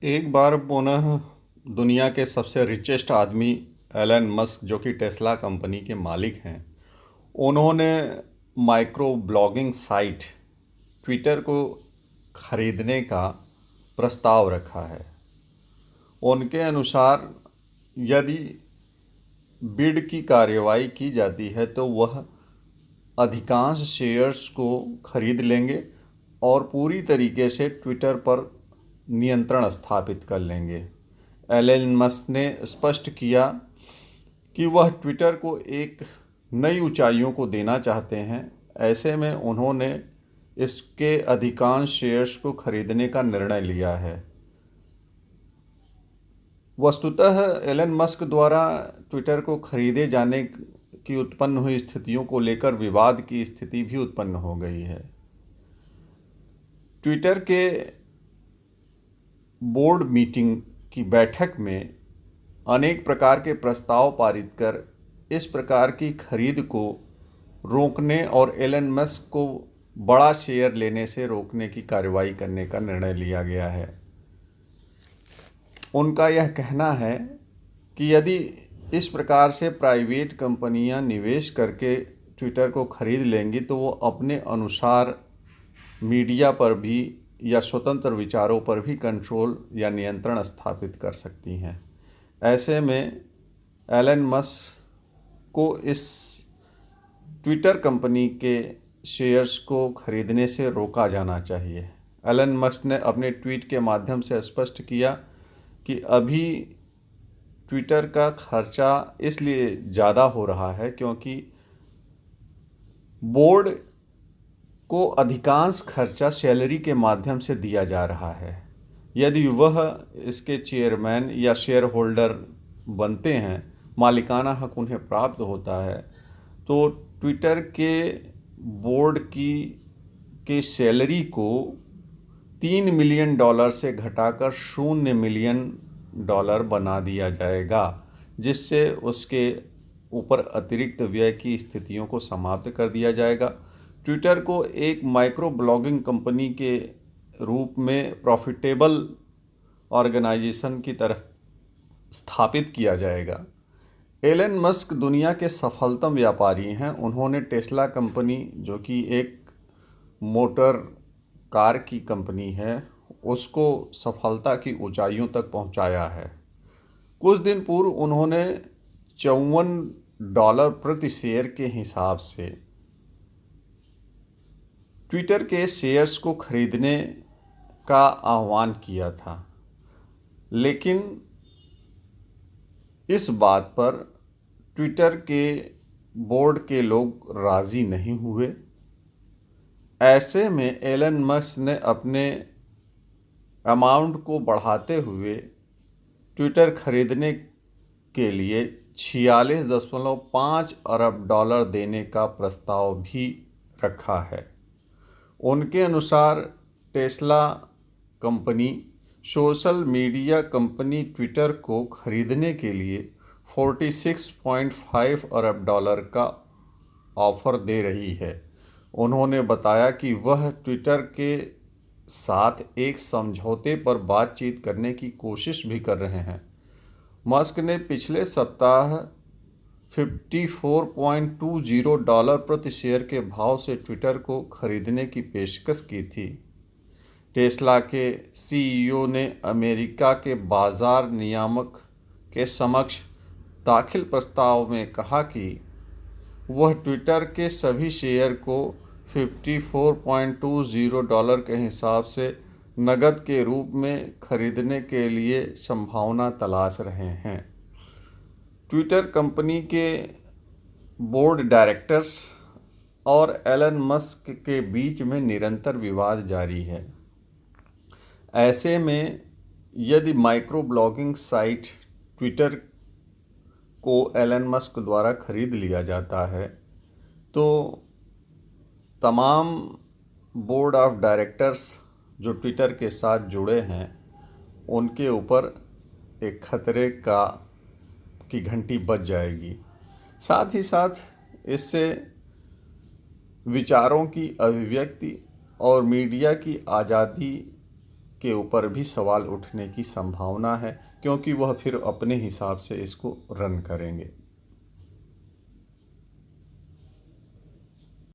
एक बार पुनः दुनिया के सबसे रिचेस्ट आदमी एलन मस्क, जो कि टेस्ला कंपनी के मालिक हैं, उन्होंने माइक्रो ब्लॉगिंग साइट ट्विटर को खरीदने का प्रस्ताव रखा है। उनके अनुसार यदि बिड की कार्रवाई की जाती है तो वह अधिकांश शेयर्स को खरीद लेंगे और पूरी तरीके से ट्विटर पर नियंत्रण स्थापित कर लेंगे। एलन मस्क ने स्पष्ट किया कि वह ट्विटर को एक नई ऊंचाइयों को देना चाहते हैं। ऐसे में उन्होंने इसके अधिकांश शेयर्स को खरीदने का निर्णय लिया है। वस्तुतः एलन मस्क द्वारा ट्विटर को खरीदे जाने की उत्पन्न हुई स्थितियों को लेकर विवाद की स्थिति भी उत्पन्न हो गई है। ट्विटर के बोर्ड मीटिंग की बैठक में अनेक प्रकार के प्रस्ताव पारित कर इस प्रकार की खरीद को रोकने और एलन मस्क को बड़ा शेयर लेने से रोकने की कार्रवाई करने का निर्णय लिया गया है। उनका यह कहना है कि यदि इस प्रकार से प्राइवेट कंपनियां निवेश करके ट्विटर को खरीद लेंगी तो वो अपने अनुसार मीडिया पर भी या स्वतंत्र विचारों पर भी कंट्रोल या नियंत्रण स्थापित कर सकती हैं। ऐसे में एलन मस्क को इस ट्विटर कंपनी के शेयर्स को खरीदने से रोका जाना चाहिए। एलन मस्क ने अपने ट्वीट के माध्यम से स्पष्ट किया कि अभी ट्विटर का खर्चा इसलिए ज़्यादा हो रहा है क्योंकि बोर्ड को अधिकांश खर्चा सैलरी के माध्यम से दिया जा रहा है। यदि वह इसके चेयरमैन या शेयर होल्डर बनते हैं, मालिकाना हक उन्हें प्राप्त होता है, तो ट्विटर के बोर्ड के सैलरी को $3 मिलियन से घटाकर $0 बना दिया जाएगा, जिससे उसके ऊपर अतिरिक्त व्यय की स्थितियों को समाप्त कर दिया जाएगा। ट्विटर को एक माइक्रो ब्लॉगिंग कंपनी के रूप में प्रॉफिटेबल ऑर्गेनाइजेशन की तरह स्थापित किया जाएगा। एलन मस्क दुनिया के सफलतम व्यापारी हैं। उन्होंने टेस्ला कंपनी, जो कि एक मोटर कार की कंपनी है, उसको सफलता की ऊंचाइयों तक पहुंचाया है। कुछ दिन पूर्व उन्होंने $54 प्रति शेयर के हिसाब से ट्विटर के शेयर्स को खरीदने का आह्वान किया था, लेकिन इस बात पर ट्विटर के बोर्ड के लोग राज़ी नहीं हुए। ऐसे में एलन मस्क ने अपने अमाउंट को बढ़ाते हुए ट्विटर खरीदने के लिए $46.5 अरब देने का प्रस्ताव भी रखा है। उनके अनुसार Tesla company social media company Twitter को खरीदने के लिए $46.5 अरब का ऑफ़र दे रही है। उन्होंने बताया कि वह ट्विटर के साथ एक समझौते पर बातचीत करने की कोशिश भी कर रहे हैं। मस्क ने पिछले सप्ताह $54.20 प्रति शेयर के भाव से ट्विटर को खरीदने की पेशकश की थी। टेस्ला के सीईओ ने अमेरिका के बाजार नियामक के समक्ष दाखिल प्रस्ताव में कहा कि वह ट्विटर के सभी शेयर को $54.20 के हिसाब से नकद के रूप में खरीदने के लिए संभावना तलाश रहे हैं। ट्विटर कंपनी के बोर्ड डायरेक्टर्स और एलन मस्क के बीच में निरंतर विवाद जारी है। ऐसे में यदि माइक्रो ब्लॉगिंग साइट ट्विटर को एलन मस्क द्वारा खरीद लिया जाता है तो तमाम बोर्ड ऑफ डायरेक्टर्स जो ट्विटर के साथ जुड़े हैं उनके ऊपर एक खतरे की घंटी बज जाएगी। साथ ही साथ इससे विचारों की अभिव्यक्ति और मीडिया की आज़ादी के ऊपर भी सवाल उठने की संभावना है, क्योंकि वह फिर अपने हिसाब से इसको रन करेंगे।